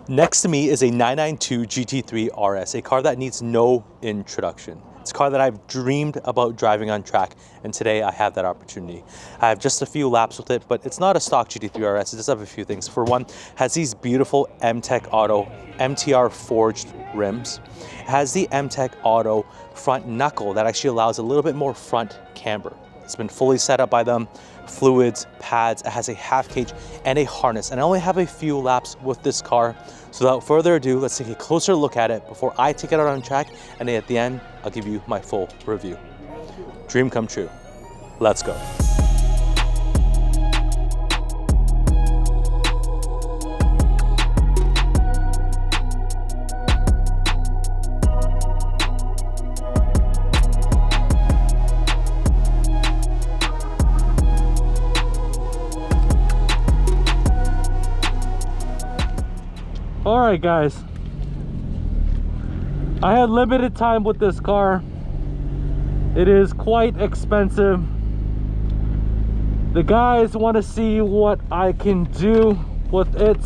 Next to me is a 992 GT3 RS, a car that needs no introduction. It's a car that I've dreamed about driving on track, and today I have that opportunity. I have just a few laps with it, but it's not a stock GT3 RS. It does have a few things. For one, it has these beautiful M-Tech Auto MTR forged rims. It has the M-Tech Auto front knuckle that actually allows a little bit more front camber. It's been fully set up by them, fluids, pads. It has a half cage and a harness, and I only have a few laps with this car. So without further ado, let's take a closer look at it before I take it out on track, and then at the end, I'll give you my full review. Dream come true. Let's go. All right, guys, I had limited time with this car. It is quite expensive. The guys want to see what I can do with it,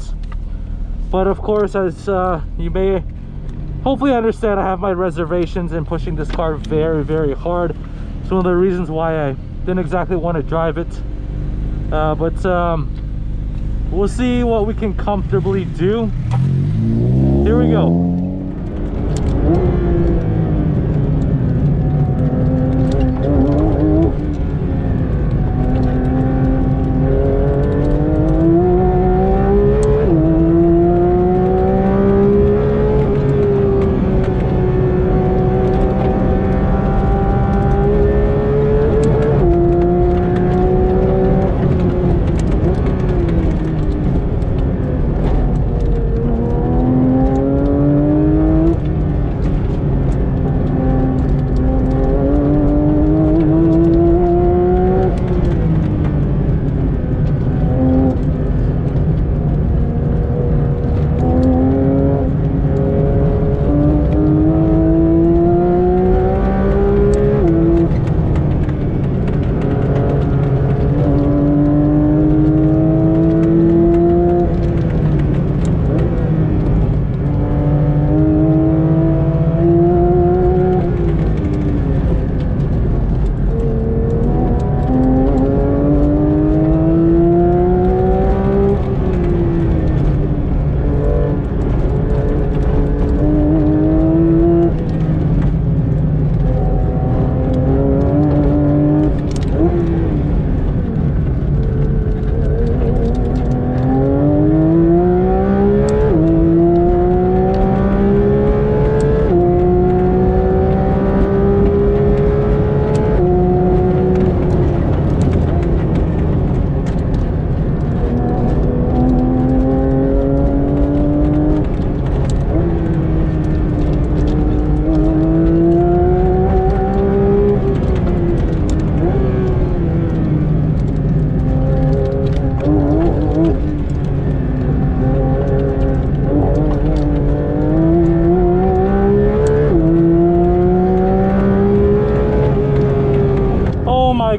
but of course, as you may hopefully understand, I have my reservations in pushing this car very, very hard. It's one of the reasons why I didn't exactly want to drive it, but we'll see what we can comfortably do. Here we go.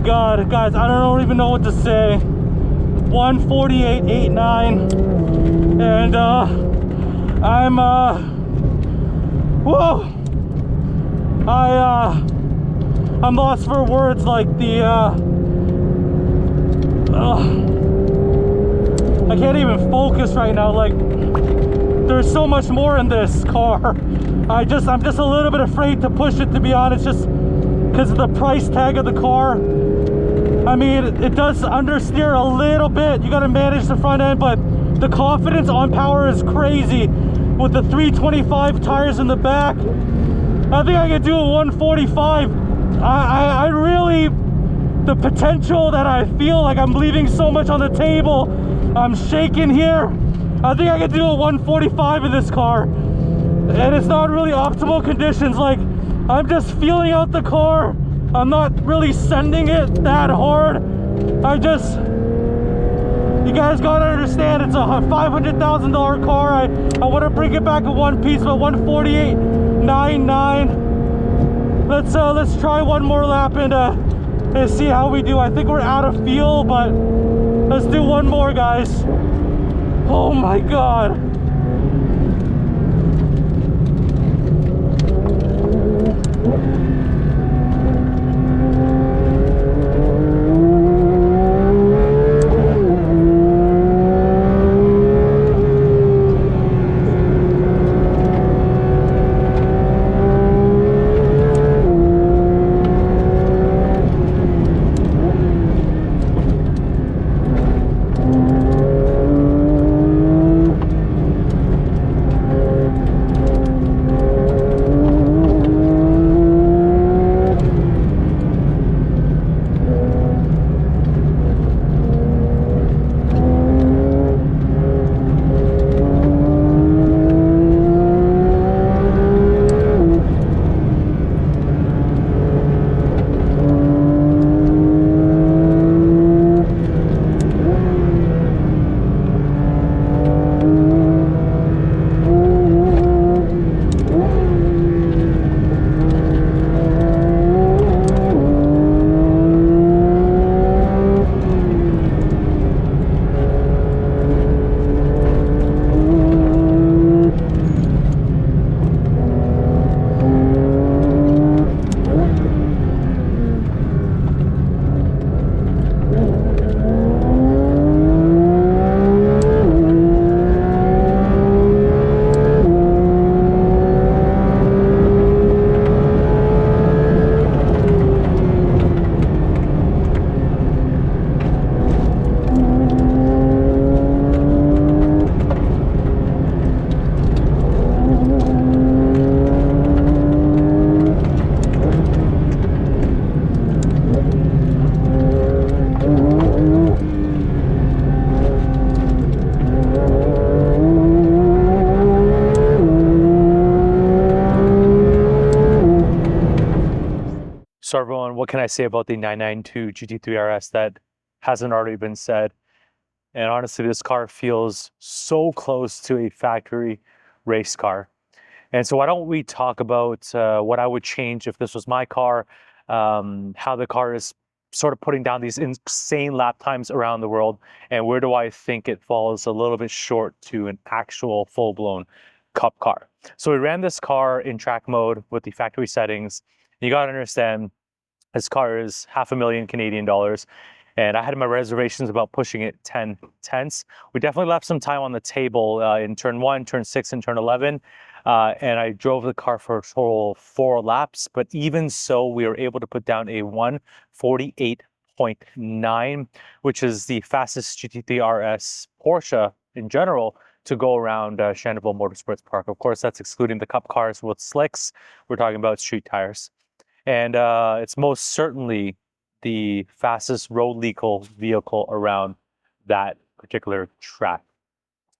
God, guys, I don't even know what to say. 148.89, and I'm lost for words. Like I can't even focus right now. Like, there's so much more in this car. I'm just a little bit afraid to push it, to be honest, just because of the price tag of the car. I mean, it does understeer a little bit. You got to manage the front end, but the confidence on power is crazy with the 325 tires in the back. I think I could do a 145. I really, the potential that I feel like I'm leaving so much on the table. I'm shaking here. I think I could do a 145 in this car. And it's not really optimal conditions. Like, I'm just feeling out the car. I'm not really sending it that hard. You guys gotta understand, it's a $500,000 car. I want to bring it back in one piece, but 148.99. Let's try one more lap and see how we do. I think we're out of fuel, but let's do one more, guys. Oh my God. So everyone, what can I say about the 992 GT3 RS that hasn't already been said? And honestly, this car feels so close to a factory race car. And so why don't we talk about what I would change if this was my car, how the car is sort of putting down these insane lap times around the world, and where do I think it falls a little bit short to an actual full-blown cup car. So we ran this car in track mode with the factory settings. You got to understand, this car is $500,000 Canadian dollars. And I had my reservations about pushing it 10 tenths. We definitely left some time on the table in turn 1, turn 6, and turn 11. And I drove the car for a total 4 laps. But even so, we were able to put down a 1:48.9, which is the fastest GT3 RS Porsche in general to go around Shannonville Motorsports Park. Of course, that's excluding the cup cars with slicks. We're talking about street tires. And it's most certainly the fastest road legal vehicle around that particular track.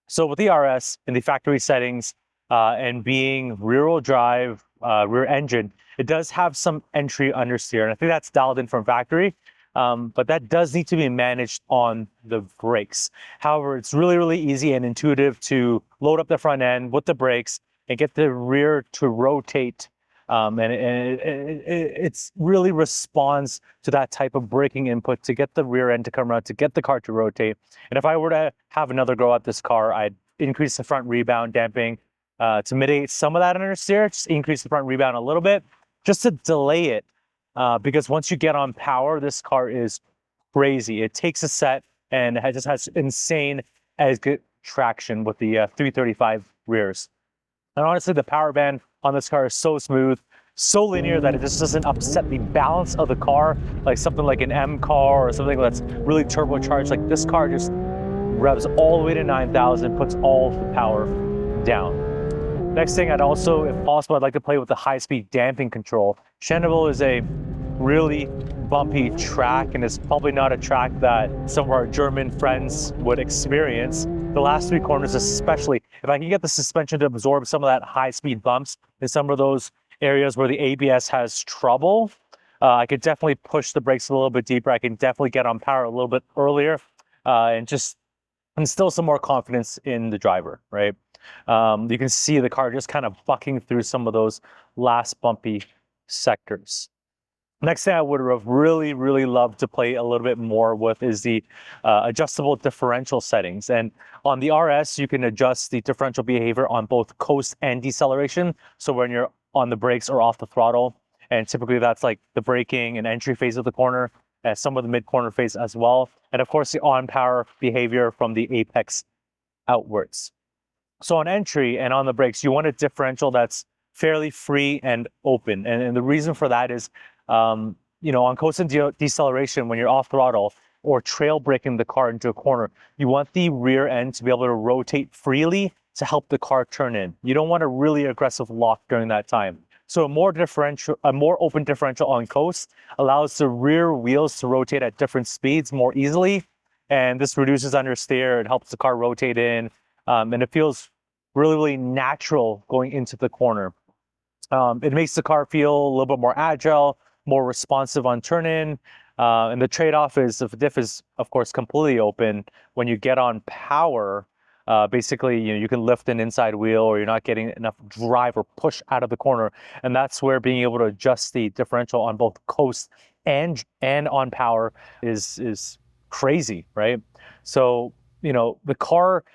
So with the RS in the factory settings and being rear-wheel drive, rear engine, it does have some entry understeer, and I think that's dialed in from factory, but that does need to be managed on the brakes. However, it's really, really easy and intuitive to load up the front end with the brakes and get the rear to rotate. It's really responds to that type of braking input to get the rear end to come around, to get the car to rotate. And if I were to have another go at this car, I'd increase the front rebound damping to mitigate some of that understeer, just increase the front rebound a little bit, just to delay it. Because once you get on power, this car is crazy. It takes a set and it just has insane exit traction with the 335 rears. And honestly, the power band on this car is so smooth, so linear that it just doesn't upset the balance of the car, like something like an M car or something that's really turbocharged. Like this car just revs all the way to 9,000, puts all the power down. Next thing, I'd also, if possible, I'd like to play with the high-speed damping control. Shannonville is a really bumpy track, and it's probably not a track that some of our German friends would experience. The last 3 corners especially, if I can get the suspension to absorb some of that high-speed bumps in some of those areas where the ABS has trouble, I could definitely push the brakes a little bit deeper. I can definitely get on power a little bit earlier and just instill some more confidence in the driver, right? You can see the car just kind of bucking through some of those last bumpy sectors. Next thing I would have really, really loved to play a little bit more with is the adjustable differential settings. And on the RS, you can adjust the differential behavior on both coast and deceleration. So when you're on the brakes or off the throttle, and typically that's like the braking and entry phase of the corner, and some of the mid-corner phase as well. And of course, the on-power behavior from the apex outwards. So on entry and on the brakes, you want a differential that's fairly free and open. And the reason for that is, you know, on coast and deceleration, when you're off throttle or trail braking the car into a corner, you want the rear end to be able to rotate freely to help the car turn in. You don't want a really aggressive lock during that time. So a more open differential on coast allows the rear wheels to rotate at different speeds more easily. And this reduces understeer. It helps the car rotate in. And it feels really, really natural going into the corner. It makes the car feel a little bit more agile, more responsive on turn-in. And the trade-off is, if the diff is, of course, completely open, when you get on power, basically, you know, you can lift an inside wheel or you're not getting enough drive or push out of the corner. And that's where being able to adjust the differential on both coast and on power is crazy, right? So, you know, the car,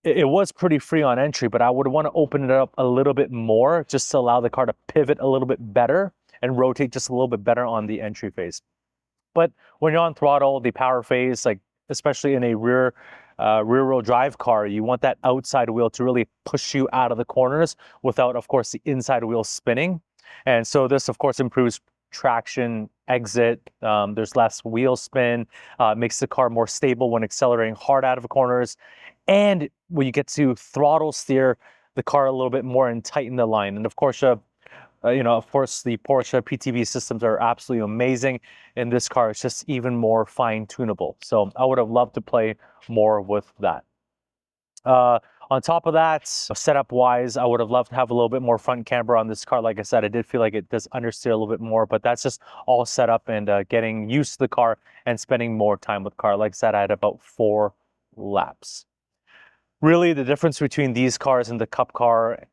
it was pretty free on entry, but I would want to open it up a little bit more just to allow the car to pivot a little bit better and rotate just a little bit better on the entry phase. But when you're on throttle, the power phase, like especially in a rear-wheel drive car, you want that outside wheel to really push you out of the corners without, of course, the inside wheel spinning. And so this, of course, improves traction, exit. There's less wheel spin, makes the car more stable when accelerating hard out of the corners. And when you get to throttle steer the car a little bit more and tighten the line. And of course, you know, of course, the Porsche PTV systems are absolutely amazing. And this car is just even more fine-tunable. So I would have loved to play more with that. On On top of that, setup wise, I would have loved to have a little bit more front camber on this car. Like I said, I did feel like it does understeer a little bit more, but that's just all set up and getting used to the car and spending more time with the car. Like I said, I had about 4 laps. Really, the difference between these cars and the Cup car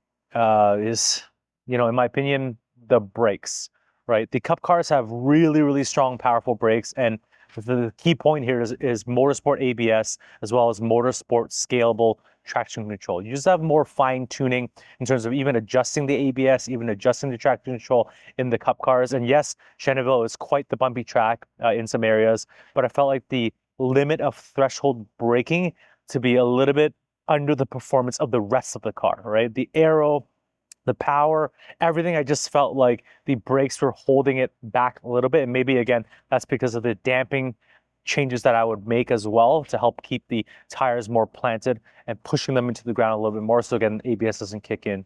is, you know, in my opinion, the brakes, right? The Cup cars have really, really strong, powerful brakes, and the key point here is Motorsport ABS as well as Motorsport scalable traction control. You just have more fine tuning in terms of even adjusting the ABS, even adjusting the traction control in the Cup cars. And yes, Shannonville is quite the bumpy track in some areas, but I felt like the limit of threshold braking to be a little bit under the performance of the rest of the car, right? The aero, the power, everything, I just felt like the brakes were holding it back a little bit. And maybe, again, that's because of the damping changes that I would make as well to help keep the tires more planted and pushing them into the ground a little bit more. So again, ABS doesn't kick in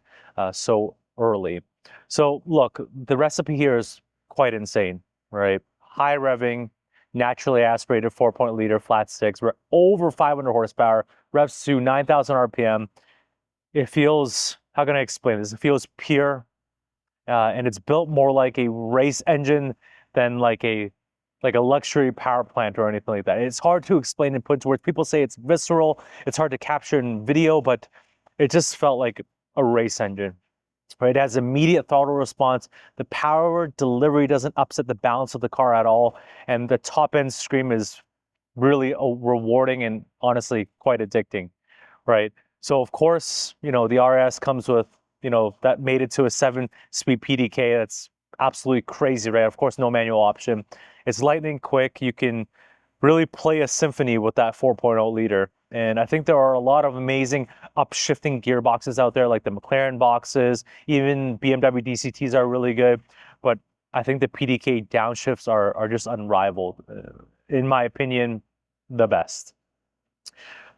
so early. So look, the recipe here is quite insane, right? High revving, naturally aspirated 4-point-liter flat six. We're over 500 horsepower, revs to 9,000 RPM. It feels, how can I explain this? It feels pure, and it's built more like a race engine than like a luxury power plant or anything like that. It's hard to explain and put into words. People say it's visceral, it's hard to capture in video, but it just felt like a race engine. Right, it has immediate throttle response. The power delivery doesn't upset the balance of the car at all, and the top end scream is really rewarding and honestly quite addicting, right? So of course, you know, the RS comes with, you know, that made it to a 7-speed PDK. That's absolutely crazy, right? Of course, no manual option. It's lightning quick. You can really play a symphony with that 4.0 liter. And I think there are a lot of amazing upshifting gearboxes out there, like the McLaren boxes, even BMW DCTs are really good. But I think the PDK downshifts are just unrivaled. In my opinion, the best.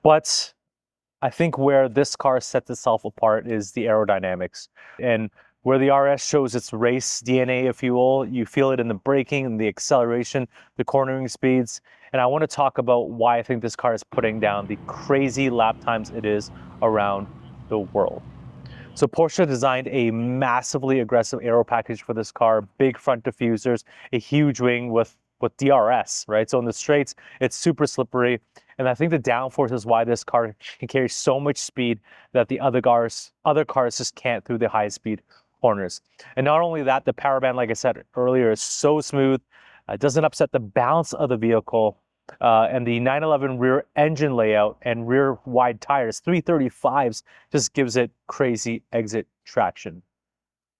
But I think where this car sets itself apart is the aerodynamics. And where the RS shows its race DNA, if you will, you feel it in the braking and the acceleration, the cornering speeds. And I want to talk about why I think this car is putting down the crazy lap times it is around the world. So Porsche designed a massively aggressive aero package for this car, big front diffusers, a huge wing with DRS, right? So in the straights, it's super slippery. And I think the downforce is why this car can carry so much speed that the other cars just can't through the high speed corners. And not only that, the power band, like I said earlier, is so smooth. It doesn't upset the balance of the vehicle. And the 911 rear engine layout and rear wide tires, 335s, just gives it crazy exit traction.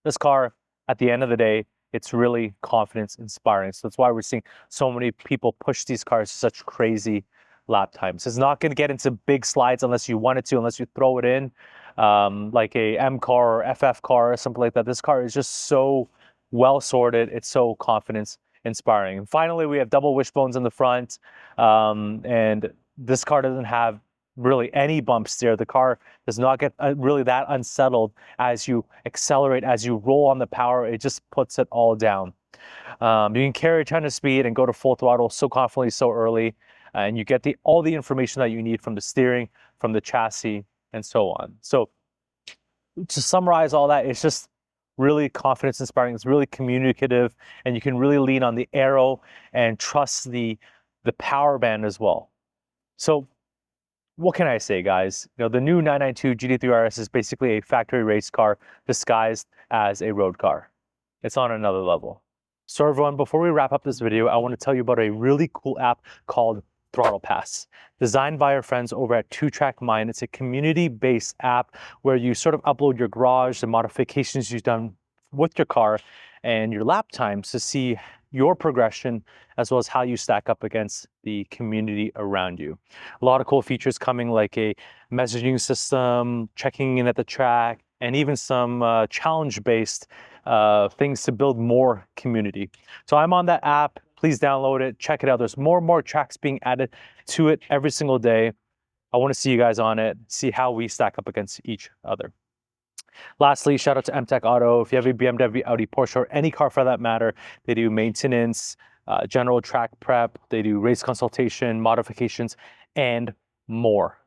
This car, at the end of the day, it's really confidence inspiring. So that's why we're seeing so many people push these cars to such crazy lap times. It's not going to get into big slides unless you want it to, unless you throw it in, like a M car or FF car or something like that. This car is just so well sorted. It's so confidence inspiring. And finally, we have double wishbones in the front, and this car doesn't have really any bumps there. The car does not get really that unsettled as you accelerate, as you roll on the power. It just puts it all down. You can carry a ton of speed and go to full throttle so confidently, so early, and you get all the information that you need from the steering, from the chassis, and so on. So to summarize all that, it's just really confidence inspiring. It's really communicative, and you can really lean on the aero and trust the power band as well. So what can I say, guys? You know, the new 992 GT3 RS is basically a factory race car disguised as a road car. It's on another level. So everyone, before we wrap up this video, I want to tell you about a really cool app called Throttle Pass, designed by our friends over at 2Track Mind. It's a community-based app where you sort of upload your garage, the modifications you've done with your car, and your lap times to see your progression as well as how you stack up against the community around you. A lot of cool features coming, like a messaging system, checking in at the track, and even some challenge-based things to build more community. So I'm on that app. Please download it, check it out. There's more and more tracks being added to it every single day. I want to see you guys on it, see how we stack up against each other. Lastly, shout out to MTech Auto. If you have a BMW, Audi, Porsche, or any car for that matter, they do maintenance, general track prep, they do race consultation, modifications, and more.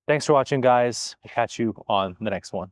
Thanks for watching, guys. I'll catch you on the next one.